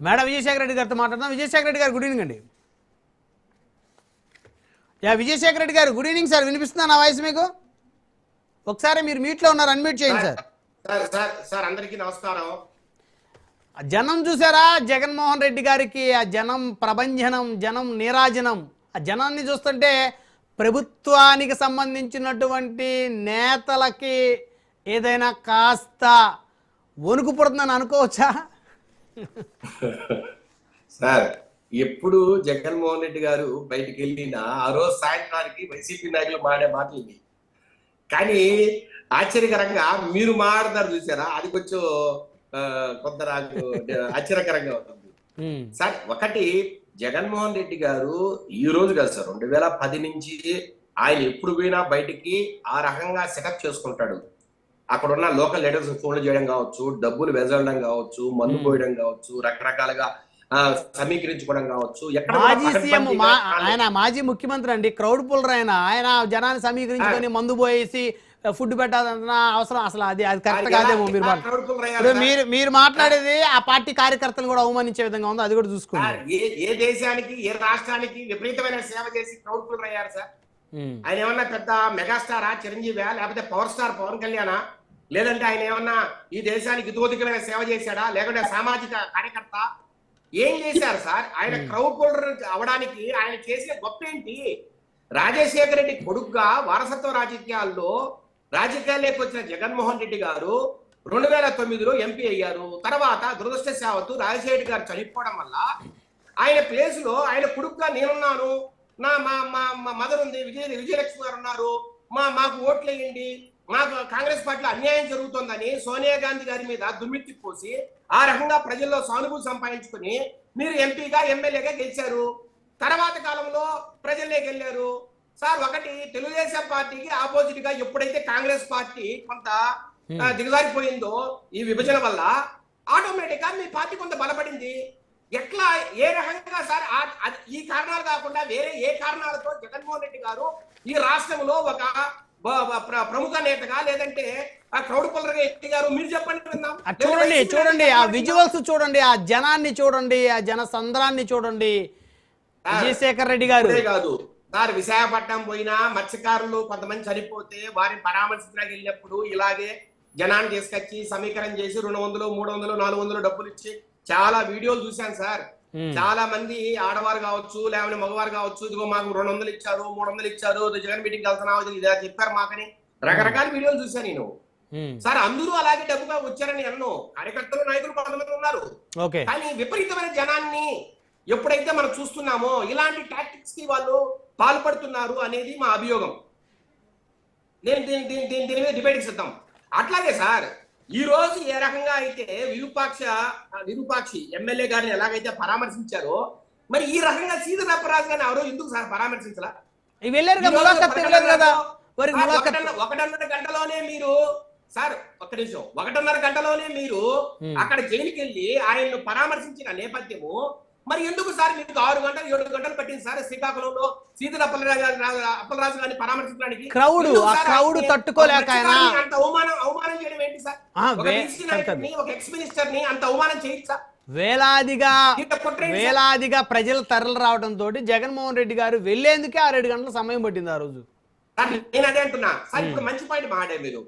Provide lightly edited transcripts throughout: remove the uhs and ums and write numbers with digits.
Madam Vijayasekhara Reddy గారితో మాట్లాడదాం. విజయశేఖర రెడ్డి గారు గుడ్ ఈవినింగ్ అండి. విజయశేఖర రెడ్డి గారు గుడ్ ఈవినింగ్ సార్. వినిపిస్తుందా నా వాయిస్ మీకు? ఒకసారి మీరు మీట్లో ఉన్నారు, అన్మ్యూట్ చేయండి సార్. సార్ అందరికీ నమస్కారం. జనం చూసారా జగన్మోహన్ రెడ్డి గారికి? ఆ జనం ప్రభంజనం, జనం నీరాజనం. ఆ జనాన్ని చూస్తుంటే ప్రభుత్వానికి సంబంధించినటువంటి నేతలకి ఏదైనా కాస్త వణుకు పుడుతుందని అనుకోవచ్చా? సార్ ఎప్పుడు జగన్మోహన్ రెడ్డి గారు బయటికి వెళ్ళినా ఆ రోజు సాయంత్రానికి వైసీపీ నాయకులు మాడే మాటలు ఇవి. కానీ ఆశ్చర్యకరంగా మీరు మాట్లాడతారు చూసారా, అది కొంచెం కొంత నాకు ఆశ్చర్యకరంగా ఉంటుంది సార్. ఒకటి, జగన్మోహన్ రెడ్డి గారు ఈ రోజు కాదు సార్, 2010 నుంచి ఆయన ఎప్పుడు పోయినా బయటికి ఆ రకంగా సెటప్ చేసుకుంటాడు. అక్కడ ఉన్న లోకల్ లీడర్స్ ఫోన్లు చేయడం కావచ్చు, డబ్బులు వెజలడం కావచ్చు, మందు పోయడం కావచ్చు, రకరకాలుగా సమీకరించుకోవడం కావచ్చు. మాజీ సీఎం ఆయన మాజీ ముఖ్యమంత్రి అండి, క్రౌడ్ పుల్లర్ ఆయన జనాన్ని సమీకరించుకొని మందు పోయేసి ఫుడ్ పెట్టాలన్న అవసరం అసలు అది కరెక్ట్ కాదేమో. మీరు మాట్లాడేది ఆ పార్టీ కార్యకర్తలు కూడా అవమానించే విధంగా ఉంది, అది కూడా చూసుకోండి. ఏ దేశానికి ఏ రాష్ట్రానికి విపరీతమైన సేవ చేసి క్రౌడ్ పుల్లర్ అయ్యారు సార్. ఆయన ఏమన్నా పెద్ద మెగాస్టారా, చిరంజీవా, లేకపోతే పవర్ స్టార్ పవన్ కళ్యాణా, లేదంటే ఆయన ఏమన్నా ఈ దేశానికి ఇతోధికమైన సేవ చేశాడా, లేకుంటే సామాజిక కార్యకర్త? ఏం చేశారు సార్? ఆయన క్రౌడ్ పుల్లర్ అవడానికి ఆయన చేసిన గొప్ప ఏంటి? రాజశేఖర రెడ్డి కొడుకుగా వారసత్వ రాజకీయాల్లోకి వచ్చిన జగన్మోహన్ రెడ్డి గారు 2009లో ఎంపీ అయ్యారు. తర్వాత దురదృష్టవశాత్తు రాజశేఖర రెడ్డి గారు చనిపోవడం వల్ల ఆయన ప్లేస్ లో ఆయన కొడుకుగా నేనున్నాను, నా మా మదర్ ఉంది, విజయలక్ష్మి గారు ఉన్నారు, మాకు ఓట్లు వేయండి, మాకు కాంగ్రెస్ పార్టీలో అన్యాయం జరుగుతుందని సోనియా గాంధీ గారి మీద దుమ్మెత్తి పోసి ఆ రకంగా ప్రజల్లో సానుభూతి సంపాదించుకుని మీరు ఎంపీగా ఎమ్మెల్యేగా గెలిచారు. తర్వాత కాలంలో ప్రజల్లోకి వెళ్ళారు సార్. ఒకటి, తెలుగుదేశం పార్టీకి ఆపోజిట్ గా ఎప్పుడైతే కాంగ్రెస్ పార్టీ కొంత దిగజారిపోయిందో ఈ విభజన వల్ల, ఆటోమేటిక్ గా మీ పార్టీ కొంత బలపడింది. ఎట్లా, ఏ రకంగా సార్? ఈ కారణాలు కాకుండా వేరే ఏ కారణాలతో జగన్మోహన్ రెడ్డి గారు ఈ రాష్ట్రంలో ఒక ప్రముఖ నేతగా, లేదంటే ఆ క్రౌడ్ పుల్లర్ గా ఎక్కిగారు? మీరు చెప్పండి. చూడండి ఆ విజువల్స్ చూడండి, ఆ జనాన్ని చూడండి, ఆ జన సంద్రాన్ని చూడండి. విజయశేఖర్ రెడ్డి గారు కాదు సార్, విశాఖపట్నం పోయినా మత్స్యకారులు కొంతమంది చనిపోతే వారిని పరామర్శించడానికి వెళ్ళినప్పుడు ఇలాగే జనాన్ని తీసుకొచ్చి సమీకరణ చేసి 200, 300, 400 డబ్బులు ఇచ్చి చాలా వీడియోలు చూశాను సార్. చాలా మంది ఆడవారు కావచ్చు, లేకపోతే మగవారు కావచ్చు, ఇదిగో మాకు 200 ఇచ్చారు, 300 ఇచ్చారు, జగన్ మీటింగ్ వెళ్తున్నావు ఇలా చెప్పారు మాకని రకరకాల వీడియోలు చూశాను నేను సార్. అందరూ అలాగే డబ్బుగా వచ్చారని అన్ను కార్యకర్తలు, నాయకులు కొంతమంది ఉన్నారు. కానీ విపరీతమైన జనాన్ని ఎప్పుడైతే మనం చూస్తున్నామో ఇలాంటి టాక్టిక్స్ కి వాళ్ళు పాల్పడుతున్నారు అనేది మా అభియోగం. నేను దీని మీద డిబేట్ ఇస్తాం. అట్లాగే సార్, ఈ రోజు ఏ రకంగా అయితే విరూపాక్షి ఎమ్మెల్యే గారిని ఎలాగైతే పరామర్శించారో, మరి ఈ రకంగా సీతారాం అప్పలరాజు గారిని ఎవరో ఎందుకు సార్ పరామర్శించాలా? 1.5 గంటలోనే మీరు సార్, ఒక్క నిమిషం, 1.5 గంటలోనే మీరు అక్కడ జైలుకి వెళ్ళి ఆయన్ను పరామర్శించిన నేపథ్యము, మరి ఎందుకు సార్ మీకు 6 గంటలు 7 గంటలు పట్టింది సార్ శ్రీకాకుళంలో సీతారాం అప్పలరాజు గారిని పరామర్శించడానికి? క్రౌడ్ తట్టుకోలేక అంత అవమానం చేయడం ఏంటి సార్? ఒక ఎక్స్ మినిస్టర్ ని అంత అవమానం చేయొచ్చా? వేలాదిగా ప్రజలు తరలి రావడంతో జగన్మోహన్ రెడ్డి గారు వెళ్లేందుకే 6-7 గంటల సమయం పట్టింది ఆ రోజు. నేను అదే అంటున్నా సార్. ఇప్పుడు మంచి పాయింట్ మాట్లాడారు మీరు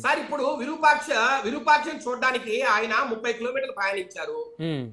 సార్. ఇప్పుడు విరూపాక్షని చూడడానికి ఆయన 30 కిలోమీటర్లు ప్రయాణించారు,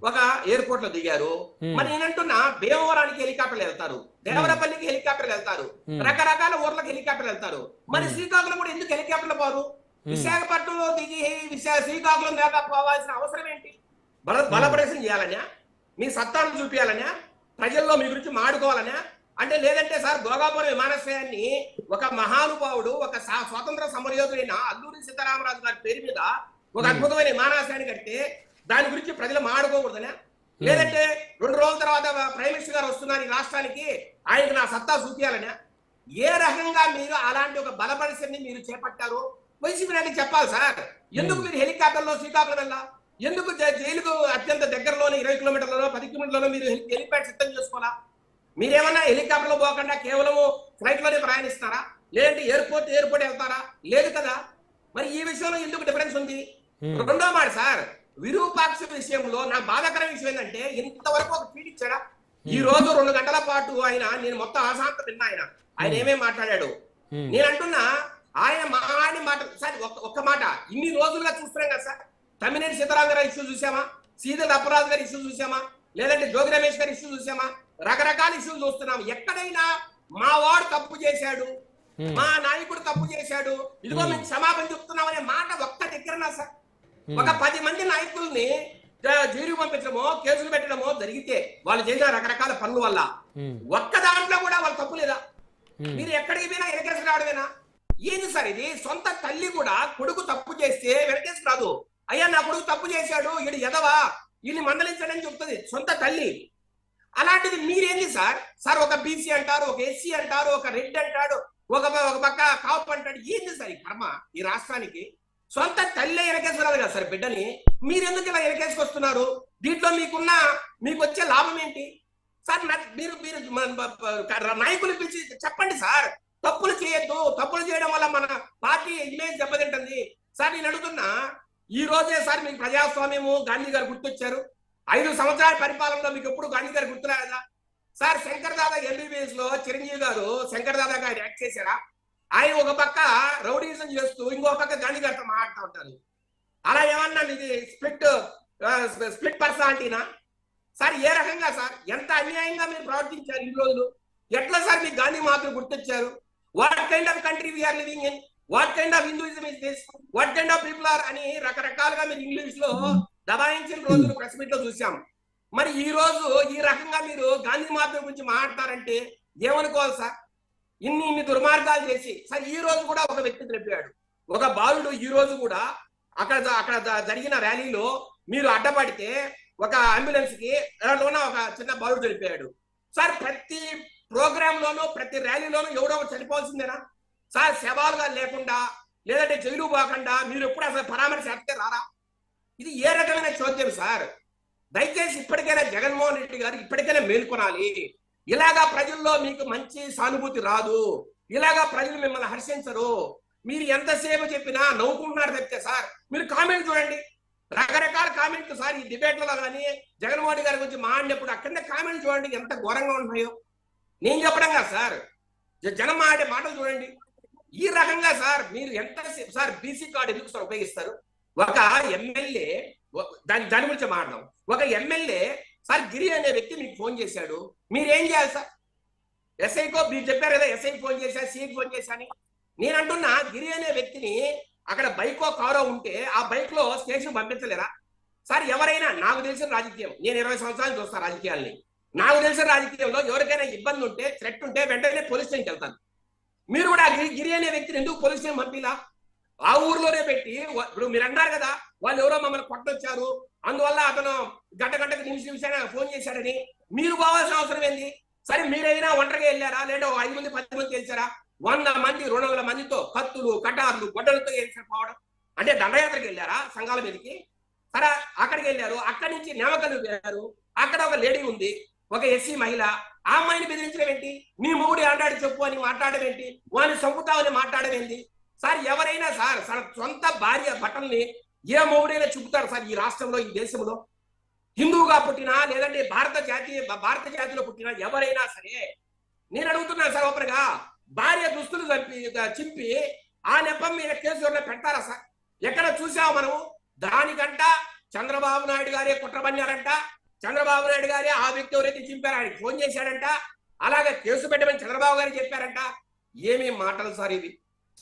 ఒక ఎయిర్పోర్ట్ లో దిగారు. మరి నేనంటున్నా, భీమవరానికి హెలికాప్టర్లు వెళ్తారు, దేవరపల్లికి హెలికాప్టర్లు వెళ్తారు, రకరకాల ఊర్లకు హెలికాప్టర్లు వెళ్తారు. మరి శ్రీకాకుళం కూడా ఎందుకు హెలికాప్టర్లు పోరు? విశాఖపట్నంలో దిగి శ్రీకాకుళం దాకా పోవాల్సిన అవసరం ఏంటి? బలప్రదర్శన చేయాలన్నా, మీ సత్తాను చూపించాలన్నా, ప్రజల్లో మీ గురించి మాడుకోవాలన్నా, అంటే లేదంటే సార్ భోగాపురం విమానాశ్రయాన్ని ఒక మహానుభావుడు, ఒక స్వాతంత్ర సమరయోధుడైన అల్లూరి సీతారామరాజు గారి పేరు మీద ఒక అద్భుతమైన విమానాశ్రయాన్ని కడితే దాని గురించి ప్రజలు మాడుకోకూడదనా? లేదంటే 2 రోజుల తర్వాత ప్రైమ్ మినిస్టర్ గారు వస్తున్నారు ఈ రాష్ట్రానికి, ఆయనకు నా సత్తా చూపించాలనా? ఏ రకంగా మీరు అలాంటి ఒక బలపరిశని మీరు చేపట్టారు వైసీపీ నాయకులు చెప్పాలి సార్. ఎందుకు మీరు హెలికాప్టర్లో శ్రీకాకుళం వెళ్ళా? ఎందుకు జైలుకు అత్యంత దగ్గరలోనే 20 కిలోమీటర్లలో 10 కిలోమీటర్లలో మీరు హెలిప్యాడ్ సిద్ధం చేసుకోవాలా? మీరేమన్నా హెలికాప్టర్లో పోకుండా కేవలం ఫ్లైట్ లోనే ప్రయాణిస్తారా? లేదంటే ఎయిర్పోర్ట్ వెళ్తారా? లేదు కదా. మరి ఈ విషయంలో ఎందుకు డిఫరెన్స్ ఉంది? రెండో మాట సార్, విరూపాక్ష విషయంలో నాకు బాధాకర విషయం ఏంటంటే ఇంతవరకు ఒక ట్వీట్ ఇచ్చాడా? ఈ రోజు 2 గంటల పాటు ఆయన, నేను మొత్తం ఆశాంతం విన్నా ఆయన ఏమేమి మాట్లాడాడు. నేను అంటున్నా ఆయన మాట సార్, ఒక్క మాట ఇన్ని రోజులుగా చూస్తున్నాం కదా సార్. తమ్మినేని సీతారాం గారి ఇష్యూ చూసామా, సీదల అప్పరాజు గారి ఇష్యూ చూసామా, లేదంటే జోగి రమేష్ గారి ఇష్యూ చూసామా, రకరకాల ఇష్యూలు చూస్తున్నాం. ఎక్కడైనా మా వాడు తప్పు చేశాడు, మా నాయకుడు తప్పు చేశాడు, ఇదిగో మేము క్షమాపణ చెప్తున్నాం అనే మాట ఒక్క దగ్గరనా సార్? ఒక 10 మంది నాయకుల్ని జైలు పంపించడమో కేసులు పెట్టడమో జరిగితే వాళ్ళు చేసిన రకరకాల పనుల వల్ల ఒక్క దాంట్లో కూడా వాళ్ళు తప్పు లేదా? మీరు ఎక్కడికి పోయినా వెనకేసి రావడమేనా? ఏంది సార్ ఇది? సొంత తల్లి కూడా కొడుకు తప్పు చేస్తే వెనకేసి రాదు. అయ్యా నా కొడుకు తప్పు చేశాడు, ఈడు ఎదవా, ఈయన్ని మందలించడని చెప్తుంది సొంత తల్లి. అలాంటిది మీరేంది సార్? సార్ ఒక బీసీ అంటారు, ఒక ఎస్సీ అంటారు, ఒక రెడ్ అంటాడు, ఒక పక్క కాపు అంటాడు. ఏంది సార్ ఈ కర్మ ఈ రాష్ట్రానికి? సొంత తల్లి వెనకేసుకురాదు కదా సార్ బిడ్డని. మీరెందుకు ఇలా వెనకేసుకొస్తున్నారు? దీంట్లో మీకు వచ్చే లాభం ఏంటి సార్? మీరు నాయకులు పిలిచి చెప్పండి సార్, తప్పులు చేయొద్దు, తప్పులు చేయడం వల్ల మన పార్టీ ఇమేజ్ దెబ్బతింటుంది సార్. నేను అడుగుతున్నా, ఈ రోజే సార్ మీకు ప్రజాస్వామ్యము గాంధీ గారు గుర్తొచ్చారు. 5 సంవత్సరాల పరిపాలనలో మీకు ఎప్పుడు గాంధీ గారు గుర్తురాదా సార్? శంకర్ దాదా ఎంబీబీఎస్ లో చిరంజీవి గారు శంకర్ దాదాగా ఆయన యాక్ట్ చేశారా? ఆయన ఒక పక్క రౌడీజం చేస్తూ ఇంకో పక్క గాంధీ గారితో మాట్లాడుతూ ఉంటారు. అలా ఏమన్నా ఇది స్ప్లిట్ పర్సనాలిటీనా సార్? ఏ రకంగా సార్? ఎంత అన్యాయంగా మీరు ప్రవర్తించారు ఇన్ని రోజులు. ఎట్లా సార్ మీకు గాంధీ మాత్రం గుర్తొచ్చారు? What kind of country we are living in, what kind of Hinduism is this, what kind of people are అని రకరకాలుగా మీరు ఇంగ్లీష్ లో దబాయించిన రోజులు ప్రెస్ మీట్ లో చూసాం. మరి ఈ రోజు ఈ రకంగా మీరు గాంధీ మాత్రం గురించి మాట్లాడతారంటే ఏమనుకోవాలి సార్? ఇన్ని దుర్మార్గాలు చేసి సార్ ఈ రోజు కూడా ఒక వ్యక్తి తెలిపాడు, ఒక బాలుడు ఈ రోజు కూడా అక్కడ జరిగిన ర్యాలీలో మీరు అడ్డపడితే ఒక అంబులెన్స్ కి ఒక చిన్న బాలుడు చనిపోయాడు సార్. ప్రతి ప్రోగ్రామ్ లోనూ ప్రతి ర్యాలీలోనూ ఎవడో ఒకటి చనిపోవాల్సిందేనా సార్? శవాలుగా లేకుండా లేదంటే జైలు పోకుండా మీరు ఎప్పుడు అసలు పరామర్శ చేస్తే రారా? ఇది ఏ రకమైన చోద్యం సార్? దయచేసి ఇప్పటికైనా జగన్మోహన్ రెడ్డి గారు ఇప్పటికైనా మేల్కొనాలి. ఇలాగా ప్రజల్లో మీకు మంచి సానుభూతి రాదు, ఇలాగా ప్రజలు మిమ్మల్ని హర్షించరు. మీరు ఎంతసేపు చెప్పినా నవ్వుకుంటున్నారు తప్పితే సార్, మీరు కామెంట్ చూడండి, రకరకాల కామెంట్లు సార్. ఈ డిబేట్లలో కానీ జగన్మోహన్ రెడ్డి గారి గురించి మాట్లాడినప్పుడు అక్కడనే కామెంట్ చూడండి ఎంత ఘోరంగా ఉన్నాయో. నేను చెప్పడం కాదు సార్, జనం మాట్లాడే మాటలు చూడండి. ఈ రకంగా సార్ మీరు ఎంతసేపు సార్ బీసీ కార్డు ఎందుకు సార్ ఉపయోగిస్తారు? ఒక ఎమ్మెల్యే దాని గురించి మాట్లాడదాం. ఒక ఎమ్మెల్యే సార్ గిరి అనే వ్యక్తి మీకు ఫోన్ చేశాడు, మీరేం చేయాలి సార్? ఎస్ఐకో మీరు చెప్పారు కదా, ఎస్ఐకి ఫోన్ చేశా, సిఐకి ఫోన్ చేశాని. నేను అంటున్నా గిరి అనే వ్యక్తిని అక్కడ బైకో కారో ఉంటే ఆ బైక్ లో స్టేషన్ పంపించలేరా సార్? ఎవరైనా నాకు తెలిసిన రాజకీయం, నేను 20 సంవత్సరాలు చూస్తాను రాజకీయాల్ని, నాకు తెలిసిన రాజకీయంలో ఎవరికైనా ఇబ్బంది ఉంటే థ్రెట్ ఉంటే వెంటనే పోలీస్ స్టేషన్కి వెళ్తాను. మీరు కూడా గిరి అనే వ్యక్తిని ఎందుకు పోలీస్ స్టేషన్ పంపిలా? ఆ ఊర్లోనే పెట్టి, ఇప్పుడు మీరు అన్నారు కదా వాళ్ళు ఎవరో మమ్మల్ని కొట్టొచ్చారు అందువల్ల అతను గంటకు నిమిషాన్ని ఫోన్ చేశాడని, మీరు పోవాల్సిన అవసరం ఏంది? సరే మీరైనా ఒంటరిగా వెళ్ళారా, లేదా 5 మంది 10 మంది తెలిసారా? 100 మంది 200 మందితో కత్తులు కటార్లు గొడ్డలతో పోవడం అంటే దండయాత్రకి వెళ్ళారా సంఘాల మీదకి? సరే అక్కడికి వెళ్ళారు, అక్కడి నుంచి నేమకలు వెళ్ళారు, అక్కడ ఒక లేడీ ఉంది, ఒక ఎస్సీ మహిళ, ఆ అమ్మాయిని బెదిరించడం ఏంటి? మీ మొగుడు ఆడాడు చెప్పు అని మాట్లాడడం ఏంటి? వాడిని చంపుతామని మాట్లాడడం ఏంటి సార్? ఎవరైనా సార్ సొంత భార్య బట్టల్ని ఏ మొగుడైనా చూపుతారు సార్ ఈ రాష్ట్రంలో, ఈ దేశంలో? హిందువుగా పుట్టినా లేదంటే భారత జాతిలో పుట్టినా ఎవరైనా సరే నేను అడుగుతున్నాను సార్, ఓపెన్గా భార్య దుస్తులు చింపి ఆ నెపం మీద కేసు ఎవరైనా పెడతారా సార్? ఎక్కడ చూసామా మనము? దానికంట చంద్రబాబు నాయుడు గారే కుట్రబన్నారంట, చంద్రబాబు నాయుడు గారే ఆ వ్యక్తి ఎవరైతే చింపారో ఆయనకి ఫోన్ చేశాడంట, అలాగే కేసు పెట్టమని చంద్రబాబు గారు చెప్పారంట. ఏమేమి మాటలు సార్ ఇది?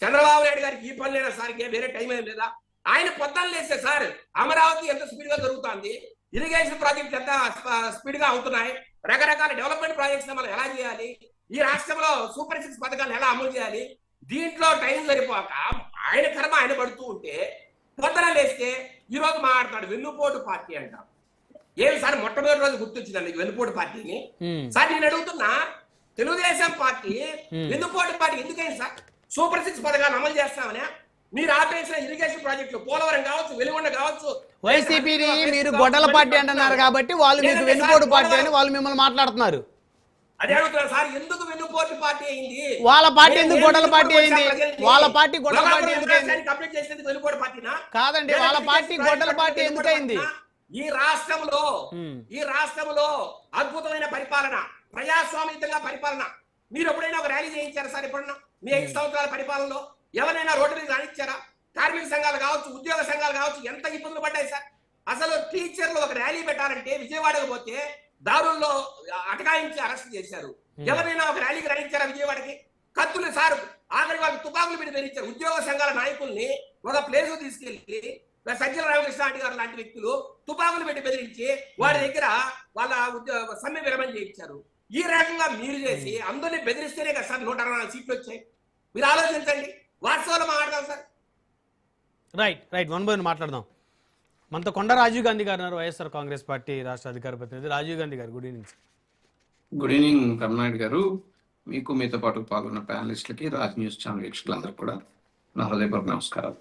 చంద్రబాబు నాయుడు గారికి ఈ పని లేదా సార్? వేరే టైం ఏం లేదా? ఆయన పొద్దున్న లేస్తే సార్ అమరావతి ఎంత స్పీడ్ గా జరుగుతుంది, ఇరిగేషన్ ప్రాజెక్ట్స్ ఎంత స్పీడ్ గా అవుతున్నాయి, రకరకాల డెవలప్మెంట్ ప్రాజెక్ట్స్ మనం ఎలా చేయాలి, ఈ రాష్ట్రంలో సూపర్ 6 పథకాలు ఎలా అమలు చేయాలి, దీంట్లో టైం సరిపోక ఆయన కర్మ ఆయన పడుతూ ఉంటే పొద్దున లేస్తే ఈ రోజు మాట్లాడతాడు వెన్నుపోటు పార్టీ అంట. ఏమి సార్ మొట్టమొదటి రోజు గుర్తొచ్చిందండి వెన్నుపోటు పార్టీని? సార్ నేను అడుగుతున్నా, తెలుగుదేశం పార్టీ వెన్నుపోటు పార్టీ ఎందుకైంది సార్? సూపర్ 6 పథకాలు అమలు చేస్తామని మీరు ఆపేసిన ఇరిగేషన్ ప్రాజెక్టులు పోలవరం కావచ్చు, వెలుగొండ కావచ్చు. వైసీపీని మీరు గొడ్డల పార్టీ అంటున్నారు కాబట్టి వాళ్ళు మీకు వెన్నుపోటు పార్టీ అని వాళ్ళు మిమ్మల్ని మాట్లాడుతున్నారు. అదే అడుగుతున్నారు సార్, ఎందుకు వెన్నుపోటు పార్టీ అయింది? వాళ్ళ పార్టీ ఎందుకు గొడవల పార్టీ అయింది? వాళ్ళ పార్టీ గొడవల పార్టీ ఎందుకు అయింది? కంప్లీట్ చేసేది వెన్నుపోటు పార్టీనా? కాదండి, వాళ్ళ పార్టీ గొడవల పార్టీ ఎందుకు అయింది? ఈ రాష్ట్రంలో అద్భుతమైన పరిపాలన, ప్రజాస్వామ్యంగా పరిపాలన. మీరు ఎప్పుడైనా ఒక ర్యాలీ చేయించారా సార్? ఎప్పుడన్నా మీ 5 సంవత్సరాల పరిపాలనలో ఎవరైనా రోడ్డు మీద రాణించారా? కార్మిక సంఘాలు కావచ్చు, ఉద్యోగ సంఘాలు కావచ్చు, ఎంత ఇబ్బందులు పడ్డాయి సార్. అసలు టీచర్లు ఒక ర్యాలీ పెట్టాలంటే విజయవాడకు పోతే దారుల్లో అటకాయించి అరెస్ట్ చేశారు. ఎవరైనా ఒక ర్యాలీకి రాణించారా విజయవాడకి? కత్తులు సార్, ఆఖరి వాళ్ళకి తుపాకులు పెట్టి బెదిరించారు. ఉద్యోగ సంఘాల నాయకుల్ని ఒక ప్లేస్ తీసుకెళ్లి సజ్జల రామకృష్ణ గారు లాంటి వ్యక్తులు తుపాకులు పెట్టి బెదిరించి వారి దగ్గర వాళ్ళ సమ్మె విరమణ చేయించారు. ఈ రకంగా మీరు చేసి అందరినీ బెదిరిస్తేనే కదా సార్ 164 సీట్లు వచ్చాయి. మీరు ఆలోచించండి. వాట్సాప్లో మాట్లాడదాం sir. Right one by one మాట్లాడదాం. మనతో కొండ రాజీవ్ గాంధీ గారు ఉన్నారు, వైఎస్ఆర్ కాంగ్రెస్ పార్టీ రాష్ట్ర అధికార ప్రతినిధి. రాజీవ్ గాంధీ గారు, good evening. Good evening Ramanaidu గారు. మీకు మీతో పాటు పాల్గొన్న ప్యానలిస్టులకి, రాజ్ న్యూస్ ఛానల్ వీక్షకులందరూ కూడా నా హృదయపూర్వక నమస్కారాలు.